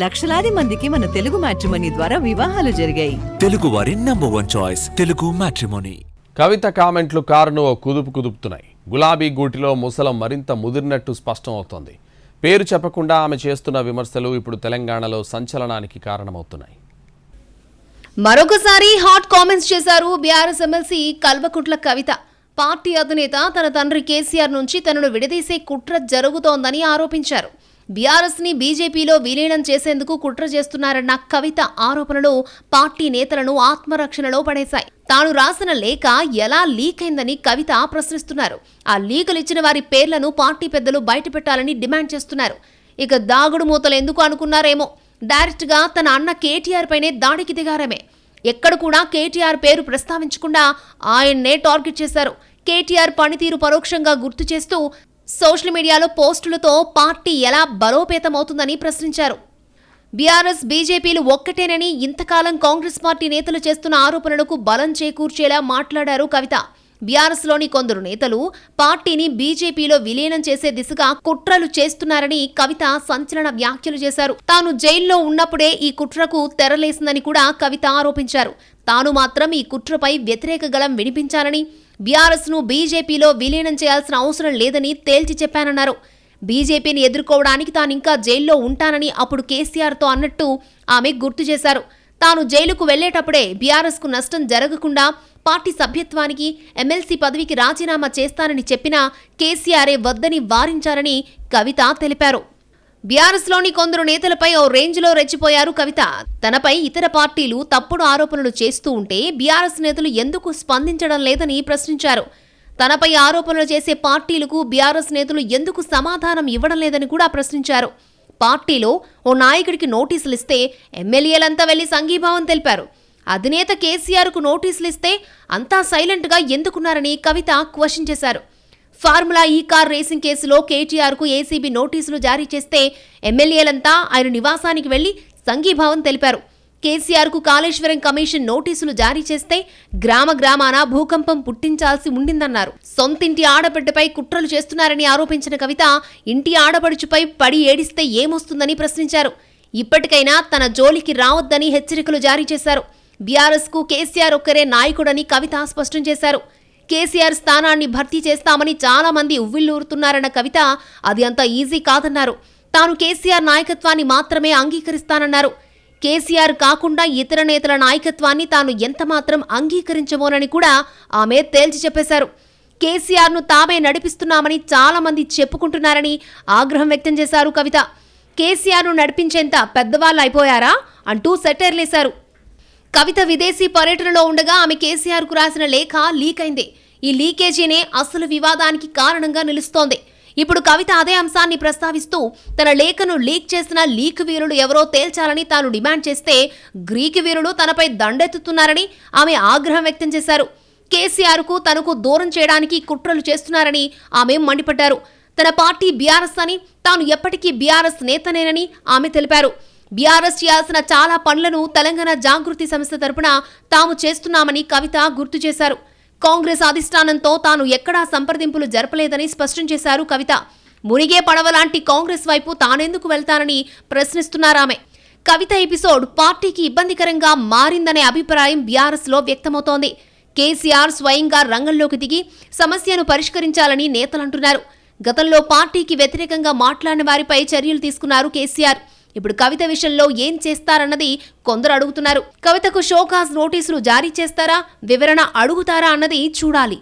లక్షలాది మందికి మన తెలుగు మ్యాట్రిమోనీ ద్వారా వివాహాలు జరిగాయి. తెలుగు వారి నంబర్ 1 చాయిస్ తెలుగు మ్యాట్రిమోనీ. కవిత కామెంట్లు కారును కుదుపుతున్నాయి. గులాబీ గూటిలో ముసలం మరింత ముదిరినట్టు స్పష్టం అవుతోంది. పేరు చెప్పకుండా ఆమె చేస్తున్న విమర్శలు ఇప్పుడు తెలంగాణలో సంచలనానికి కారణమవుతున్నాయి. మరొకసారి హాట్ కామెంట్స్ చేశారు BRS MLC Kalvakuntla Kavitha. Party అధినేత తన తండ్రి కేసీఆర్ నుంచి తనను విడదీసే కుట్ర జరుగుతోందని ఆరోపించారు. బీఆర్ఎస్ ని బీజేపీలో విలీనం చేసేందుకు కుట్ర చేస్తున్నారన్న కవిత ఆరోపణలు పార్టీ నేతలను ఆత్మరక్షణలో పడేశాయి. తాను రాసిన లేఖ ఎలా లీక్ అయిందని కవిత ప్రశ్నిస్తున్నారు. ఆ లీకులు ఇచ్చిన వారి పేర్లను పార్టీ పెద్దలు బయటపెట్టాలని డిమాండ్ చేస్తున్నారు. ఇక దాగుడు మూతలు ఎందుకు అనుకున్నారేమో, డైరెక్ట్ గా తన అన్న కేటీఆర్ పైనే దాడికి దిగారమే. ఎక్కడ కూడా కేటీఆర్ పేరు ప్రస్తావించకుండా ఆయన్నే టార్గెట్ చేశారు. కేటీఆర్ పనితీరు పరోక్షంగా గుర్తు చేస్తూ సోషల్ మీడియాలో పోస్టులతో పార్టీ ఎలా బలోపేతమవుతుందని ప్రశ్నించారు. బీఆర్ఎస్ బీజేపీలు ఒక్కటేనని ఇంతకాలం కాంగ్రెస్ పార్టీ నేతలు చేస్తున్న ఆరోపణలకు బలం చేకూర్చేలా మాట్లాడారు కవిత. బీఆర్ఎస్ లోని కొందరు నేతలు పార్టీని బీజేపీలో విలీనం చేసే దిశగా కుట్రలు చేస్తున్నారని కవిత సంచలన వ్యాఖ్యలు చేశారు. తాను జైల్లో ఉన్నప్పుడే ఈ కుట్రకు తెరలేసిందని కూడా కవిత ఆరోపించారు. తాను మాత్రం ఈ కుట్రపై వ్యతిరేక గళం వినిపించాలని, బీఆర్ఎస్ ను బీజేపీలో విలీనం చేయాల్సిన అవసరం లేదని తేల్చి చెప్పానన్నారు. బీజేపీని ఎదుర్కోవడానికి తానింకా జైల్లో ఉంటానని అప్పుడు కేసీఆర్తో అన్నట్టు ఆమె గుర్తు చేశారు. తాను జైలుకు వెళ్లేటప్పుడే బీఆర్ఎస్ కు నష్టం జరగకుండా పార్టీ సభ్యత్వానికి, ఎమ్మెల్సీ పదవికి రాజీనామా చేస్తానని చెప్పినా కేసీఆరే వద్దని వారించారని కవిత తెలిపారు. బీఆర్ఎస్ లోని కొందరు నేతలపై ఓ రేంజ్లో రెచ్చిపోయారు కవిత. తనపై ఇతర పార్టీలు తప్పుడు ఆరోపణలు చేస్తూ ఉంటే బీఆర్ఎస్ నేతలు ఎందుకు స్పందించడం లేదని ప్రశ్నించారు. తనపై ఆరోపణలు చేసే పార్టీలకు బీఆర్ఎస్ నేతలు ఎందుకు సమాధానం ఇవ్వడం లేదని కూడా ప్రశ్నించారు. పార్టీలో ఓ నాయకుడికి నోటీసులు ఇస్తే ఎమ్మెల్యేలంతా వెళ్లి సంఘీభావం తెలిపారు. అధినేత కేసీఆర్కు నోటీసులు ఇస్తే అంతా సైలెంట్గా ఎందుకున్నారని కవిత క్వశ్చన్ చేశారు. ఫార్ములా ఈ కార్ రేసింగ్ కేసులో కేటీఆర్కు ఏసీబీ నోటీసులు జారీ చేస్తే ఎమ్మెల్యేలంతా ఆయన నివాసానికి వెళ్లి సంఘీభావం తెలిపారు. కేసీఆర్కు కాళేశ్వరం కమిషన్ నోటీసులు జారీ చేస్తే గ్రామాన భూకంపం పుట్టించాల్సి ఉండిందన్నారు. సొంతింటి ఆడబిడ్డపై కుట్రలు చేస్తున్నారని ఆరోపించిన కవిత ఇంటి ఆడపడుచుపై పడి ఏడిస్తే ఏమొస్తుందని ప్రశ్నించారు. ఇప్పటికైనా తన జోలికి రావద్దని హెచ్చరికలు జారీ చేశారు. బీఆర్ఎస్ కు కేసీఆర్ ఒక్కరే నాయకుడని కవిత స్పష్టం చేశారు. కేసీఆర్ స్థానాన్ని భర్తీ చేస్తామని చాలా మంది ఉవ్విళ్లూరుతున్నారన్న కవిత అది అంత ఈజీ కాదన్నారు. తాను కేసీఆర్ నాయకత్వాన్ని మాత్రమే అంగీకరిస్తానన్నారు. కేసీఆర్ కాకుండా ఇతర నేతల నాయకత్వాన్ని తాను ఎంతమాత్రం అంగీకరించమోనని కూడా ఆమె తేల్చి చెప్పేశారు. కేసీఆర్ను తామే నడిపిస్తున్నామని చాలా మంది చెప్పుకుంటున్నారని ఆగ్రహం వ్యక్తం చేశారు కవిత. కేసీఆర్ను నడిపించేంత పెద్దవాళ్ళు అయిపోయారా అంటూ సెటైర్లేశారు. కవిత విదేశీ పర్యటనలో ఉండగా ఆమె కేసీఆర్కు రాసిన లేఖ లీక్ అయింది. ఈ లీకేజీనే అసలు వివాదానికి కారణంగా నిలుస్తోంది. ఇప్పుడు కవిత అదే అంశాన్ని ప్రస్తావిస్తూ తన లేఖను లీక్ చేసిన లీక్ వీరులు ఎవరో తేల్చాలని తాను డిమాండ్ చేస్తే గ్రీకు వీరులు తనపై దండెత్తుతున్నారని ఆమె ఆగ్రహం వ్యక్తం చేశారు. కేసీఆర్కు తనకు దూరం చేయడానికి కుట్రలు చేస్తున్నారని ఆమె మండిపడ్డారు. తన పార్టీ బీఆర్ఎస్ అని, తాను ఎప్పటికీ బీఆర్ఎస్ నేతనేనని ఆమె తెలిపారు. బీఆర్ఎస్ చేయాల్సిన చాలా పనులను తెలంగాణ జాగృతి సంస్థ తరపున తాము చేస్తున్నామని కవిత గుర్తు చేశారు. కాంగ్రెస్ అధిష్టానంతో తాను ఎక్కడా సంప్రదింపులు జరపలేదని స్పష్టం చేశారు కవిత. మునిగే పడవ లాంటి కాంగ్రెస్ వైపు తానెందుకు వెళ్తానని ప్రశ్నిస్తున్నారామె. కవిత ఎపిసోడ్ పార్టీకి ఇబ్బందికరంగా మారిందనే అభిప్రాయం బీఆర్ఎస్ లో వ్యక్తమవుతోంది. కేసీఆర్ స్వయంగా రంగంలోకి దిగి సమస్యను పరిష్కరించాలని నేతలంటున్నారు. గతంలో పార్టీకి వ్యతిరేకంగా మాట్లాడిన వారిపై చర్యలు తీసుకున్నారు కేసీఆర్. ఇప్పుడు కవిత విషయంలో ఏం చేస్తారన్నది కొందరు అడుగుతున్నారు. కవితకు షోకాజ్ నోటీసులు జారీ చేస్తారా, వివరణ అడుగుతారా అన్నది చూడాలి.